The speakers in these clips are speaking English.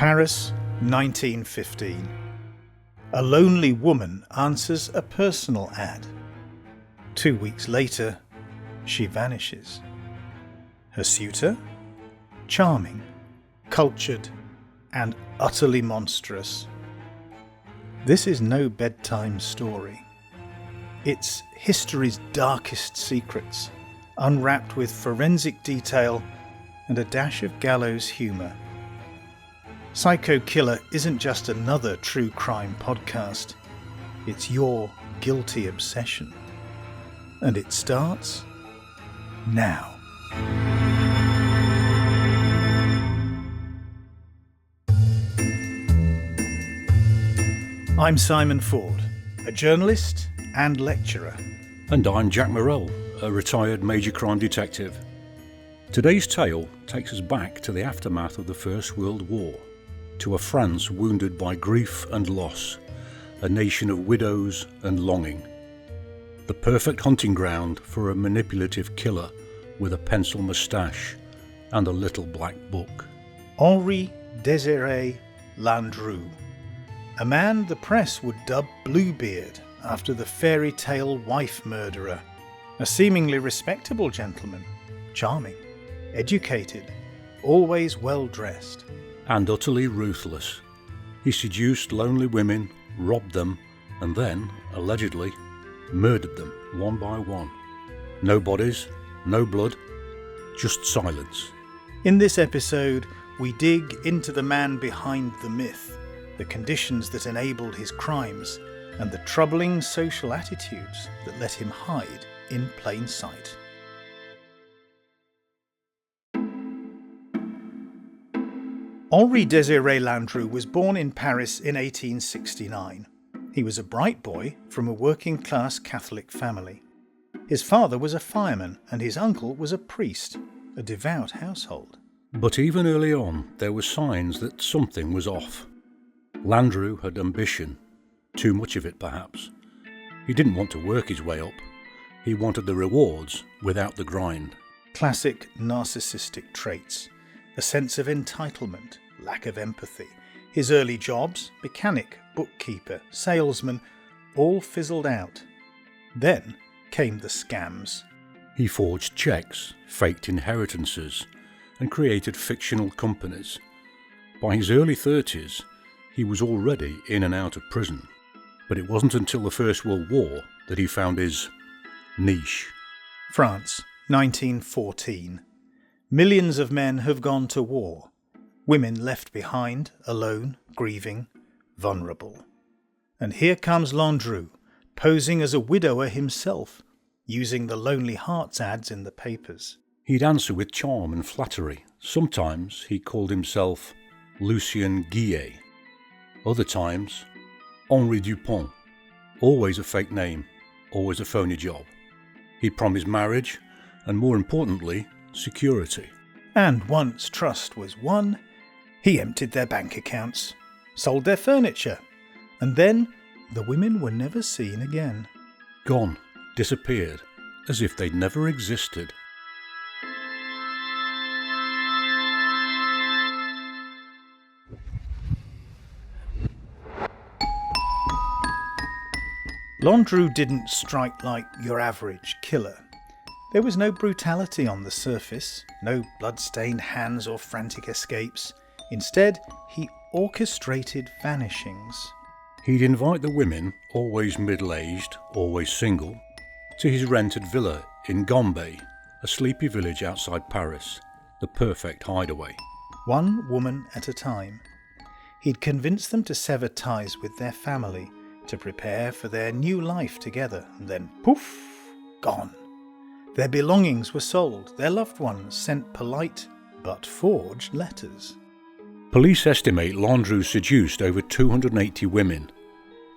Paris, 1915. A lonely woman answers a personal ad. 2 weeks later, she vanishes. Her suitor? Charming, cultured, and utterly monstrous. This is no bedtime story. It's history's darkest secrets, unwrapped with forensic detail and a dash of gallows humour. Psycho Killer isn't just another true crime podcast. It's your guilty obsession. And it starts now. I'm Simon Ford, a journalist and lecturer. And I'm Jacques Morrell, a retired major crime detective. Today's tale takes us back to the aftermath of the First World War, to a France wounded by grief and loss, a nation of widows and longing. The perfect hunting ground for a manipulative killer with a pencil moustache and a little black book. Henri Désiré Landru, a man the press would dub Bluebeard after the fairy tale wife murderer. A seemingly respectable gentleman, charming, educated, always well dressed. And utterly ruthless. He seduced lonely women, robbed them, and then, allegedly, murdered them one by one. No bodies, no blood, just silence. In this episode, we dig into the man behind the myth, the conditions that enabled his crimes, and the troubling social attitudes that let him hide in plain sight. Henri Désiré Landru was born in Paris in 1869. He was a bright boy from a working-class Catholic family. His father was a fireman and his uncle was a priest, a devout household. But even early on, there were signs that something was off. Landru had ambition, too much of it perhaps. He didn't want to work his way up. He wanted the rewards without the grind. Classic narcissistic traits, a sense of entitlement, lack of empathy. His early jobs, mechanic, bookkeeper, salesman, all fizzled out. Then came the scams. He forged checks, faked inheritances, and created fictional companies. By his early 30s, he was already in and out of prison. But it wasn't until the First World War that he found his niche. France, 1914. Millions of men have gone to war. Women left behind, alone, grieving, vulnerable. And here comes Landru, posing as a widower himself, using the Lonely Hearts ads in the papers. He'd answer with charm and flattery. Sometimes he called himself Lucien Guillet. Other times, Henri Dupont. Always a fake name, always a phony job. He'd promise marriage, and more importantly, security. And once trust was won, he emptied their bank accounts, sold their furniture, and then the women were never seen again. Gone, disappeared, as if they'd never existed. Landru didn't strike like your average killer. There was no brutality on the surface, no blood-stained hands or frantic escapes. Instead, he orchestrated vanishings. He'd invite the women, always middle-aged, always single, to his rented villa in Gambais, a sleepy village outside Paris, the perfect hideaway. One woman at a time. He'd convince them to sever ties with their family, to prepare for their new life together, and then poof, gone. Their belongings were sold, their loved ones sent polite but forged letters. Police estimate Landru seduced over 280 women.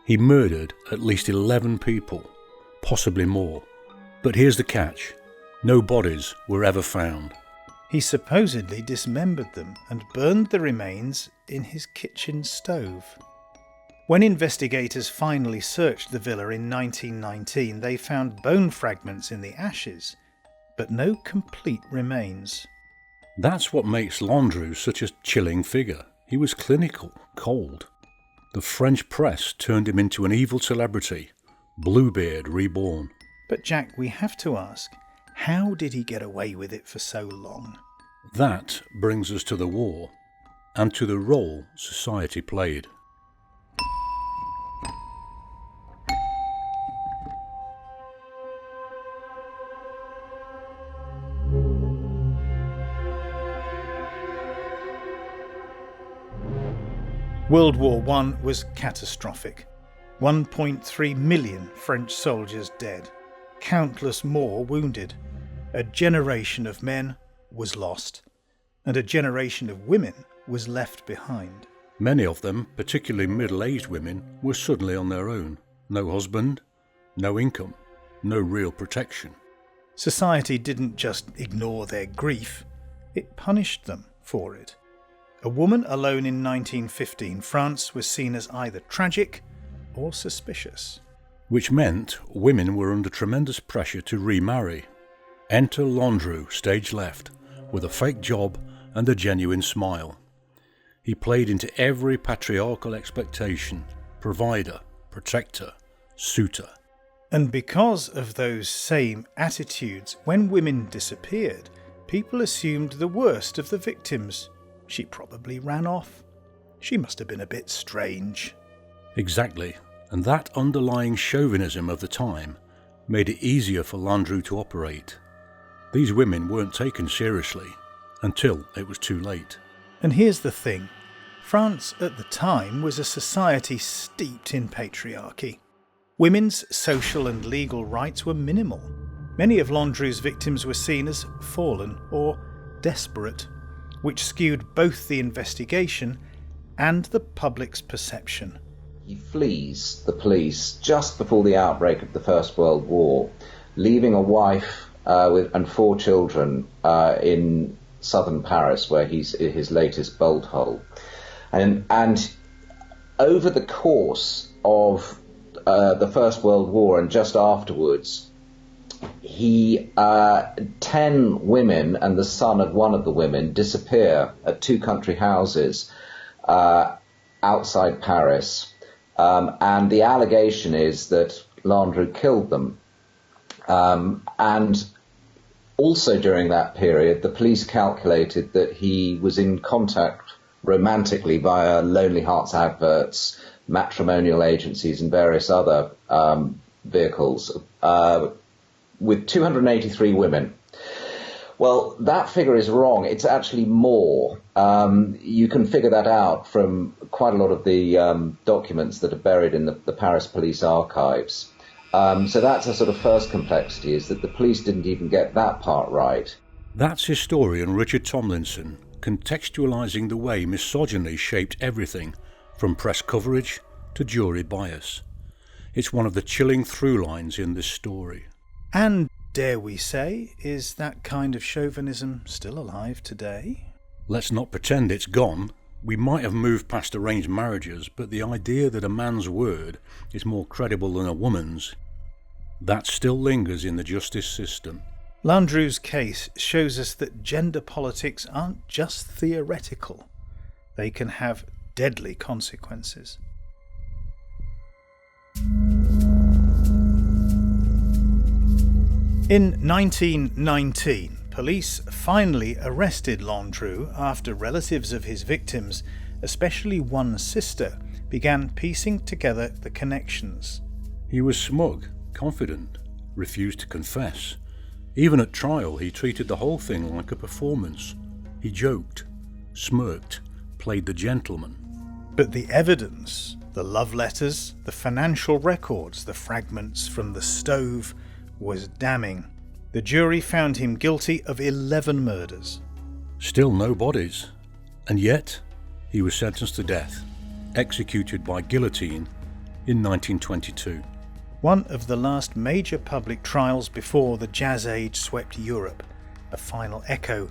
He murdered at least 11 people, possibly more. But here's the catch. No bodies were ever found. He supposedly dismembered them and burned the remains in his kitchen stove. When investigators finally searched the villa in 1919, they found bone fragments in the ashes, but no complete remains. That's what makes Landru such a chilling figure. He was clinical, cold. The French press turned him into an evil celebrity, Bluebeard reborn. But Jack, we have to ask, how did he get away with it for so long? That brings us to the war, and to the role society played. World War I was catastrophic. 1.3 million French soldiers dead, countless more wounded. A generation of men was lost, and a generation of women was left behind. Many of them, particularly middle-aged women, were suddenly on their own. No husband, no income, no real protection. Society didn't just ignore their grief, it punished them for it. A woman alone in 1915 France was seen as either tragic or suspicious. Which meant women were under tremendous pressure to remarry. Enter Landru, stage left, with a fake job and a genuine smile. He played into every patriarchal expectation: provider, protector, suitor. And because of those same attitudes, when women disappeared, people assumed the worst of the victims. She probably ran off. She must have been a bit strange. Exactly, and that underlying chauvinism of the time made it easier for Landru to operate. These women weren't taken seriously until it was too late. And here's the thing. France at the time was a society steeped in patriarchy. Women's social and legal rights were minimal. Many of Landru's victims were seen as fallen or desperate, which skewed both the investigation and the public's perception. He flees the police just before the outbreak of the First World War, leaving a wife and 4 children in southern Paris, where he's his latest bolt hole. And over the course of the First World War and just afterwards, 10 women and the son of one of the women disappear at 2 country houses outside Paris, and the allegation is that Landru killed them. And also during that period, the police calculated that he was in contact romantically via Lonely Hearts adverts, matrimonial agencies and various other vehicles with 283 women. Well, that figure is wrong. It's actually more. You can figure that out from quite a lot of the documents that are buried in the Paris police archives. So that's a sort of first complexity, is that the police didn't even get that part right. That's historian Richard Tomlinson contextualising the way misogyny shaped everything, from press coverage to jury bias. It's one of the chilling through lines in this story. And, dare we say, is that kind of chauvinism still alive today? Let's not pretend it's gone. We might have moved past arranged marriages, but the idea that a man's word is more credible than a woman's, that still lingers in the justice system. Landru's case shows us that gender politics aren't just theoretical. They can have deadly consequences. In 1919, police finally arrested Landru after relatives of his victims, especially one sister, began piecing together the connections. He was smug, confident, refused to confess. Even at trial, he treated the whole thing like a performance. He joked, smirked, played the gentleman. But the evidence, the love letters, the financial records, the fragments from the stove, was damning. The jury found him guilty of 11 murders. Still no bodies. And yet, he was sentenced to death, executed by guillotine in 1922. One of the last major public trials before the Jazz Age swept Europe, a final echo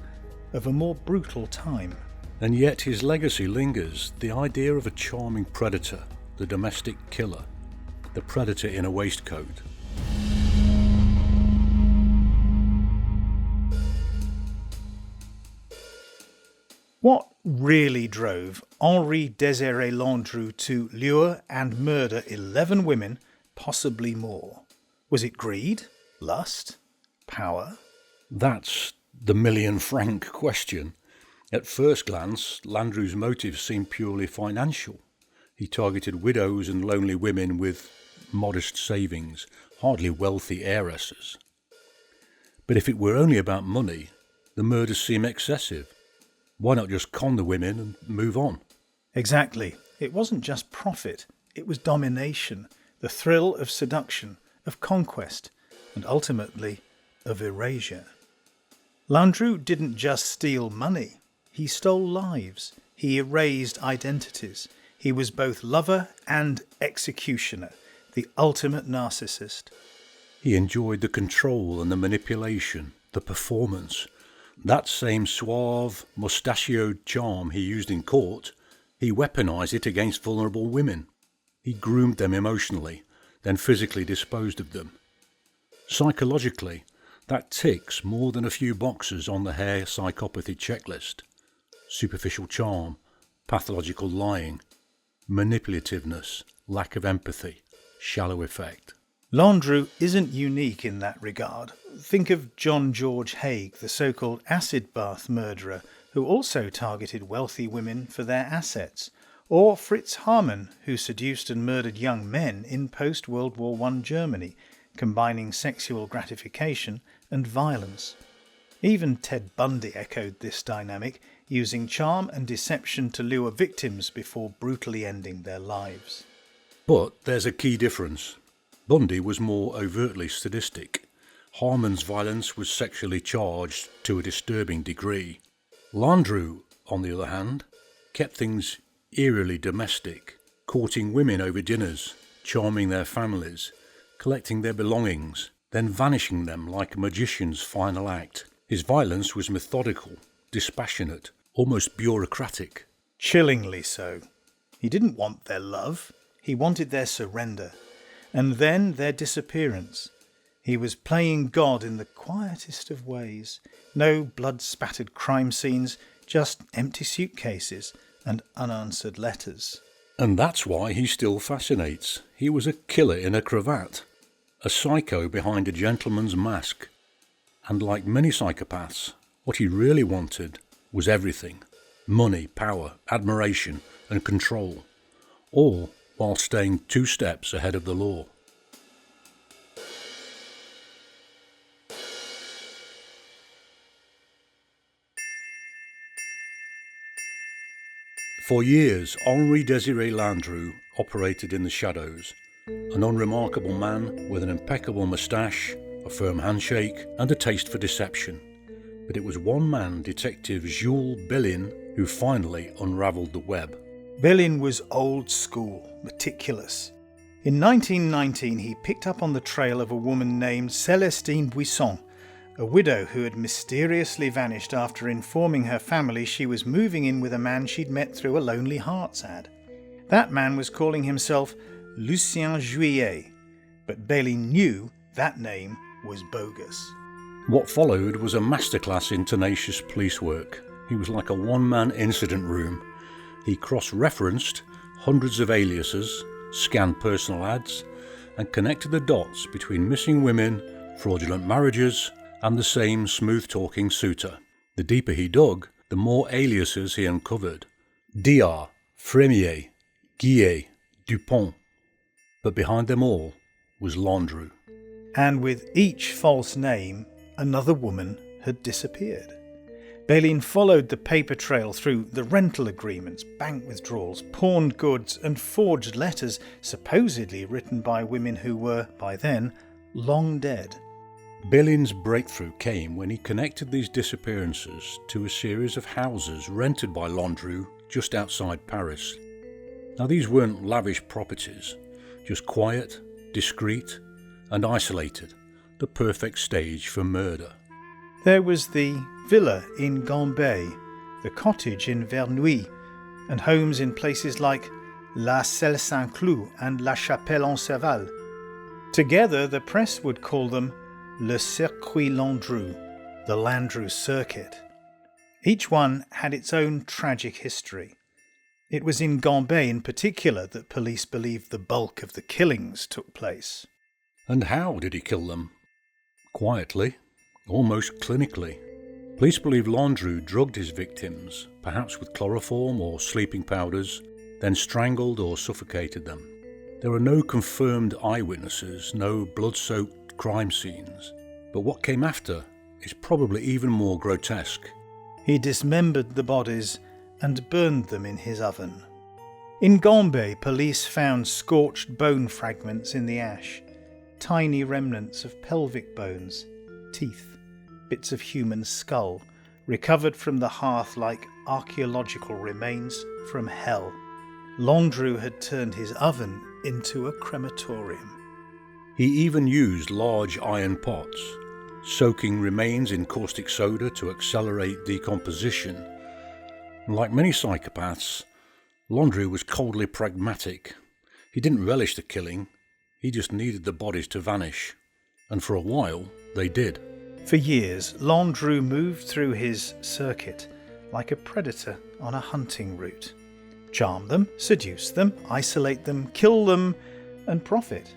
of a more brutal time. And yet his legacy lingers, the idea of a charming predator, the domestic killer, the predator in a waistcoat. What really drove Henri Désiré Landru to lure and murder 11 women, possibly more? Was it greed, lust, power? That's the million-franc question. At first glance, Landru's motives seemed purely financial. He targeted widows and lonely women with modest savings, hardly wealthy heiresses. But if it were only about money, the murders seem excessive. Why not just con the women and move on? Exactly. It wasn't just profit, it was domination, the thrill of seduction, of conquest, and ultimately of erasure. Landru didn't just steal money, he stole lives, he erased identities. He was both lover and executioner, the ultimate narcissist. He enjoyed the control and the manipulation, the performance. That same suave, mustachioed charm he used in court, he weaponized it against vulnerable women. He groomed them emotionally, then physically disposed of them. Psychologically, that ticks more than a few boxes on the hair psychopathy checklist. Superficial charm, pathological lying, manipulativeness, lack of empathy, shallow effect. Landru isn't unique in that regard. Think of John George Haig, the so-called acid bath murderer, who also targeted wealthy women for their assets, or Fritz Hamann, who seduced and murdered young men in post-World War I Germany, combining sexual gratification and violence. Even Ted Bundy echoed this dynamic, using charm and deception to lure victims before brutally ending their lives. But there's a key difference. Bundy was more overtly sadistic. Harmon's violence was sexually charged to a disturbing degree. Landru, on the other hand, kept things eerily domestic, courting women over dinners, charming their families, collecting their belongings, then vanishing them like a magician's final act. His violence was methodical, dispassionate, almost bureaucratic. Chillingly so. He didn't want their love, he wanted their surrender, and then their disappearance. He was playing God in the quietest of ways. No blood-spattered crime scenes, just empty suitcases and unanswered letters. And that's why he still fascinates. He was a killer in a cravat, a psycho behind a gentleman's mask. And like many psychopaths, what he really wanted was everything. Money, power, admiration and control. All while staying 2 steps ahead of the law. For years, Henri Désiré Landru operated in the shadows, an unremarkable man with an impeccable moustache, a firm handshake and a taste for deception. But it was one man, Detective Jules Bellin, who finally unravelled the web. Bellin was old school, meticulous. In 1919 he picked up on the trail of a woman named Célestine Buisson, a widow who had mysteriously vanished after informing her family she was moving in with a man she'd met through a Lonely Hearts ad. That man was calling himself Lucien Juillet, but Bellin knew that name was bogus. What followed was a masterclass in tenacious police work. He was like a one-man incident room. He cross-referenced hundreds of aliases, scanned personal ads, and connected the dots between missing women, fraudulent marriages, and the same smooth-talking suitor. The deeper he dug, the more aliases he uncovered. Diard, Fremier, Guillet, Dupont. But behind them all was Landru. And with each false name, another woman had disappeared. Bellin followed the paper trail through the rental agreements, bank withdrawals, pawned goods and forged letters supposedly written by women who were, by then, long dead. Bellin's breakthrough came when he connected these disappearances to a series of houses rented by Landru just outside Paris. Now these weren't lavish properties, just quiet, discreet and isolated, the perfect stage for murder. There was the villa in Gambais, the cottage in Verneuil, and homes in places like La Selle Saint-Cloud and La Chapelle-en-Serval. Together the press would call them Le Circuit Landru, the Landru Circuit. Each one had its own tragic history. It was in Gambais in particular that police believed the bulk of the killings took place. And how did he kill them? Quietly, almost clinically. Police believe Landru drugged his victims, perhaps with chloroform or sleeping powders, then strangled or suffocated them. There are no confirmed eyewitnesses, no blood-soaked crime scenes, but what came after is probably even more grotesque. He dismembered the bodies and burned them in his oven. In Gambais, police found scorched bone fragments in the ash, tiny remnants of pelvic bones, teeth, bits of human skull, recovered from the hearth like archaeological remains from hell. Landru had turned his oven into a crematorium. He even used large iron pots, soaking remains in caustic soda to accelerate decomposition. Like many psychopaths, Landru was coldly pragmatic. He didn't relish the killing, he just needed the bodies to vanish. And for a while, they did. For years, Landru moved through his circuit like a predator on a hunting route. Charm them, seduce them, isolate them, kill them, and profit.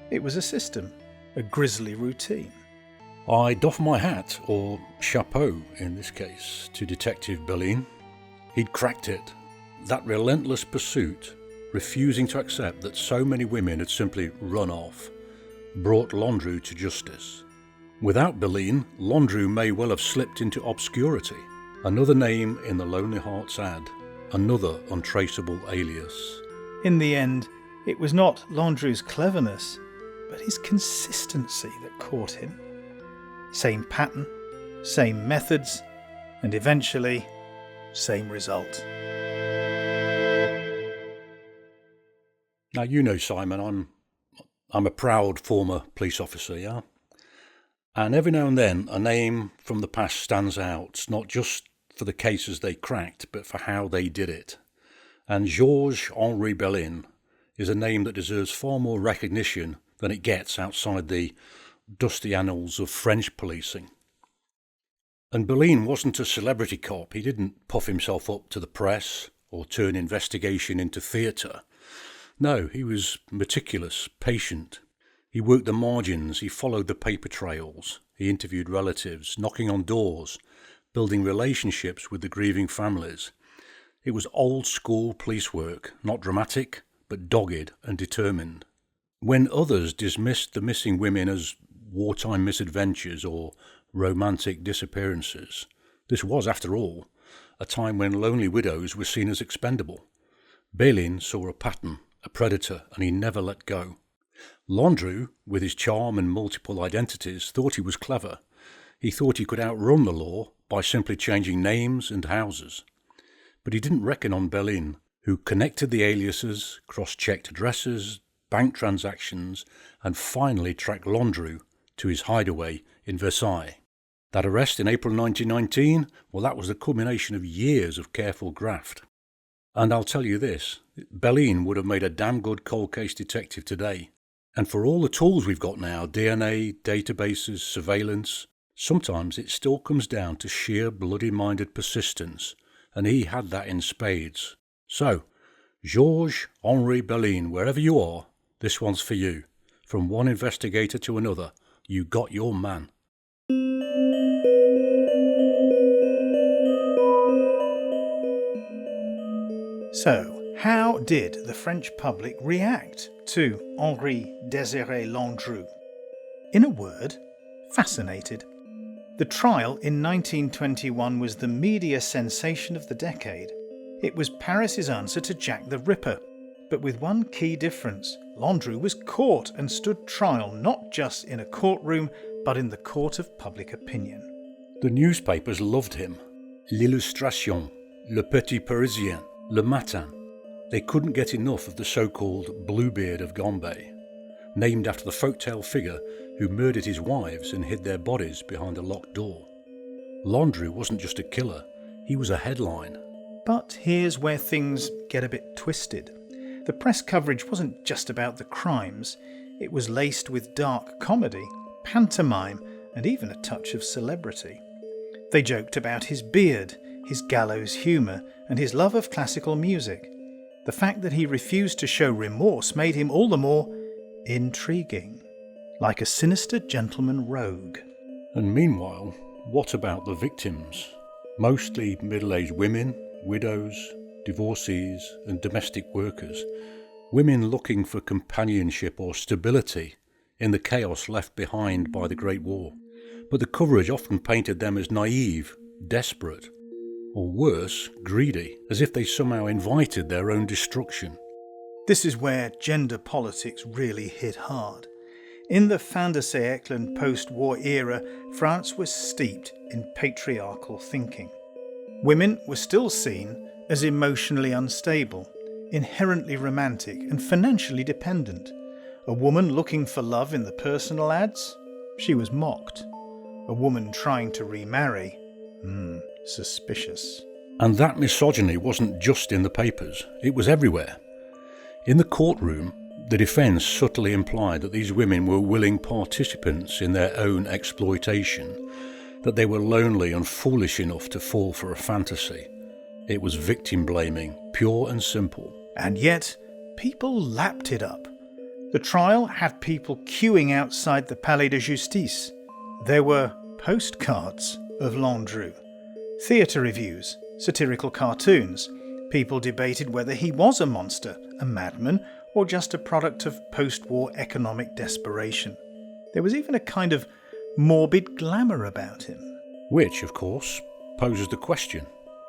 It was a system, a grisly routine. I doff my hat, or chapeau in this case, to Detective Bellin. He'd cracked it. That relentless pursuit, refusing to accept that so many women had simply run off, brought Landru to justice. Without Bellin, Landru may well have slipped into obscurity. Another name in the Lonely Hearts ad, another untraceable alias. In the end, it was not Landru's cleverness, but his consistency that caught him. Same pattern, same methods, and eventually, same result. Now, you know, Simon, I'm a proud former police officer, yeah? And every now and then, a name from the past stands out, not just for the cases they cracked, but for how they did it. And Georges-Henri Bellin is a name that deserves far more recognition than it gets outside the dusty annals of French policing. And Bellin wasn't a celebrity cop. He didn't puff himself up to the press or turn investigation into theatre. No, he was meticulous, patient. He worked the margins, he followed the paper trails, he interviewed relatives, knocking on doors, building relationships with the grieving families. It was old-school police work, not dramatic, but dogged and determined. When others dismissed the missing women as wartime misadventures or romantic disappearances, this was, after all, a time when lonely widows were seen as expendable. Bellin saw a pattern, a predator, and he never let go. Landru, with his charm and multiple identities, thought he was clever. He thought he could outrun the law by simply changing names and houses. But he didn't reckon on Bellin, who connected the aliases, cross-checked addresses, bank transactions, and finally tracked Landru to his hideaway in Versailles. That arrest in April 1919, well, that was the culmination of years of careful graft. And I'll tell you this, Bellin would have made a damn good cold case detective today. And for all the tools we've got now, DNA, databases, surveillance, sometimes it still comes down to sheer bloody-minded persistence, and he had that in spades. So, Georges-Henri Bellin, wherever you are, this one's for you. From one investigator to another, you got your man. So, how did the French public react to Henri Désiré Landru? In a word, fascinated. The trial in 1921 was the media sensation of the decade. It was Paris's answer to Jack the Ripper, but with one key difference. Landru was caught and stood trial not just in a courtroom, but in the court of public opinion. The newspapers loved him. L'Illustration, Le Petit Parisien, Le Matin. They couldn't get enough of the so-called Bluebeard of Gambais, named after the folktale figure who murdered his wives and hid their bodies behind a locked door. Landru wasn't just a killer, he was a headline. But here's where things get a bit twisted. The press coverage wasn't just about the crimes, it was laced with dark comedy, pantomime, and even a touch of celebrity. They joked about his beard, his gallows humour, and his love of classical music. The fact that he refused to show remorse made him all the more intriguing, like a sinister gentleman rogue. And meanwhile, what about the victims? Mostly middle-aged women, widows, divorcees and domestic workers. Women looking for companionship or stability in the chaos left behind by the Great War. But the coverage often painted them as naive, desperate, or worse, greedy, as if they somehow invited their own destruction. This is where gender politics really hit hard. In the fin de siècle and post-war era, France was steeped in patriarchal thinking. Women were still seen as emotionally unstable, inherently romantic and financially dependent. A woman looking for love in the personal ads? She was mocked. A woman trying to remarry? Suspicious. And that misogyny wasn't just in the papers, it was everywhere. In the courtroom, the defence subtly implied that these women were willing participants in their own exploitation, that they were lonely and foolish enough to fall for a fantasy. It was victim blaming, pure and simple. And yet, people lapped it up. The trial had people queuing outside the Palais de Justice. There were postcards of Landru, theatre reviews, satirical cartoons. People debated whether he was a monster, a madman, or just a product of post-war economic desperation. There was even a kind of morbid glamour about him. Which, of course, poses the question,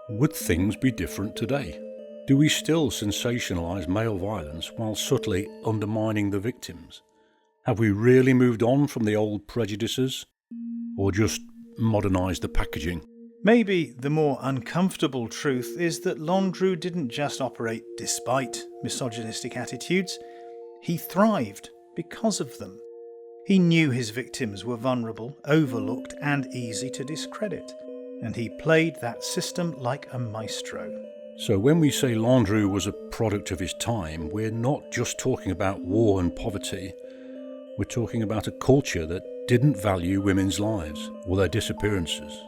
would things be different today? Do we still sensationalise male violence while subtly undermining the victims? Have we really moved on from the old prejudices? Or just modernised the packaging? Maybe the more uncomfortable truth is that Landru didn't just operate despite misogynistic attitudes. He thrived because of them. He knew his victims were vulnerable, overlooked and easy to discredit. And he played that system like a maestro. So when we say Landru was a product of his time, we're not just talking about war and poverty. We're talking about a culture that didn't value women's lives or their disappearances.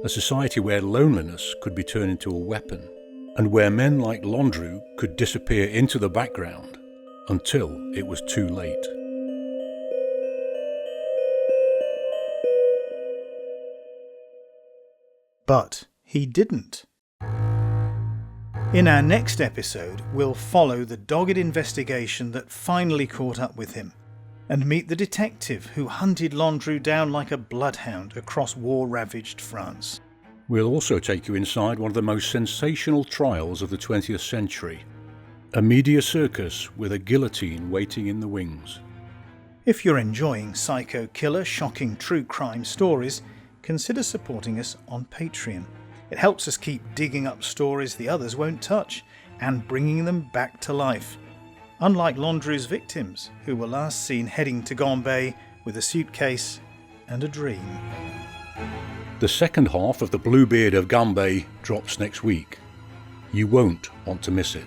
A society where loneliness could be turned into a weapon, and where men like Landru could disappear into the background until it was too late. But he didn't. In our next episode, we'll follow the dogged investigation that finally caught up with him, and meet the detective who hunted Landru down like a bloodhound across war-ravaged France. We'll also take you inside one of the most sensational trials of the 20th century, a media circus with a guillotine waiting in the wings. If you're enjoying psycho killer, shocking true crime stories, consider supporting us on Patreon. It helps us keep digging up stories the others won't touch and bringing them back to life. Unlike Landru's victims, who were last seen heading to Gambais with a suitcase and a dream. The second half of the Bluebeard of Gambais drops next week. You won't want to miss it.